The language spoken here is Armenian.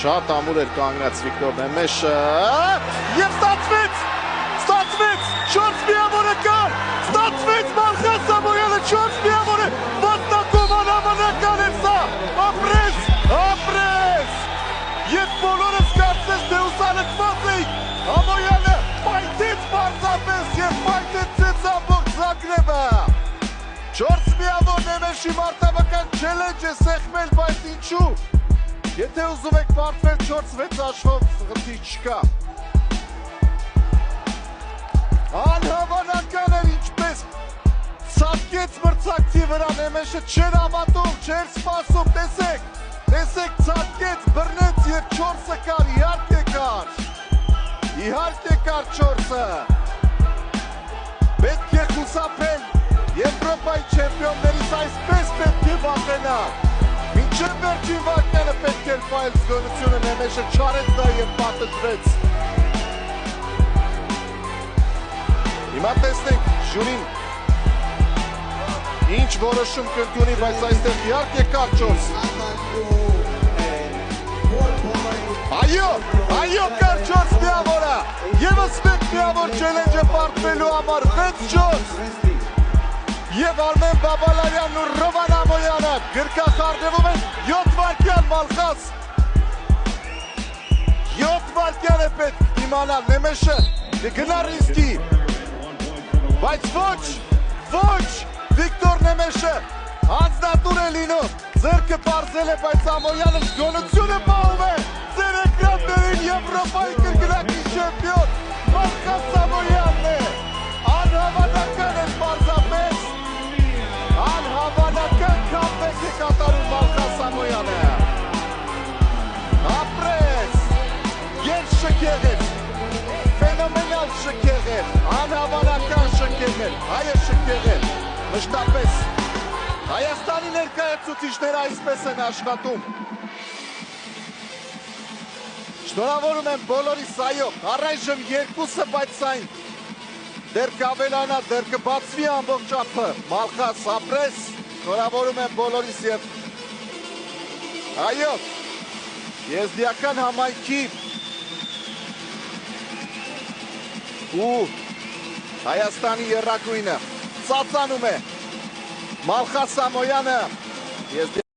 Շատ ամուր էր կանգնած Վիկտոր Նեմեշը և ստացվեց 4 միավորը կար, ստացվեց Մալխաս Սամոյանը 4 միավոր է, վատնակում անհավանական է սա, ապրես, և բոլորս կարծես թե ուսանքված էիք, Ամոյանը պայթեց պարզապես և պայթեցեց ամբողջ Զագրեբը, 4 միավոր Նեմեշի մարտավական չելենջ է սեղմել, բայց ինչու, եթե ուզում եք պարտվել 4-6 աշխով խնդիր չկա, անհավանական էր ինչպես ցատկեց մրցակցի վրա Նեմեշը չեր հավատում, չէր սպասում, տեսեք ցատկեց, բռնեց և 4-ը կար, իհարկե կար 4-ը, պետք է խուսափել Եվրոպայի չեմպիոններից այսպես պետք է վախենալ, մինչև վերջին վայրկյանը պետք էր պահել զգոնությունը, Նեմեշը չարեց դա և պատժվեց։ Հիմա տեսնենք ժյուրին ինչ որոշում կընդունի, բայց այստեղ իհարկե կար 4։ Այո, կար 4 միավորը, ևս 1 միավոր չելենջը պարտվելու համար 6-4։ Եվ Արմեն Բաբալարյանն ու Ռովան Ամոյանը գրկախառնվում են 7 վայրկյան Մալխաս։ 7 վայրկյան է պետք իմանալ, Նեմեշը գնա ռիսկի, բայց ոչ, Վիկտոր Նեմեշը հանձնատուր է լինում, ձեռքը պարզել է, բայց Ամոյանը զգոնությունը պահում է, ձեր էկրաններին Եվրոպայի կրկնակի չեմպիոն Մալխաս Ամոյանն է, անհավանական է պարզապես, անհավանական կամբեք է կատարում Մալխաս Ամոյանը, ապրես, երբ շքեղ էր, ֆենոմենալ շքեղ էր, անհավանական շքեղ էր, հայը շքեղ էր, մշտապես, Հայաստանի ներկայացուցիչները այսպես են աշխատում, շնորհավորում եմ բոլորիս, այո, առայժմ 2-ը, բայց այն դեռ կավելանա, դեռ կբացվի ամբողջ ափը, Մալխաս ապրես, շնորհավորում եմ բոլորիս և այո, եզդիական համայնքի ու Հայաստանի եռակույնը ծածանում է Մալխաս Ամոյանը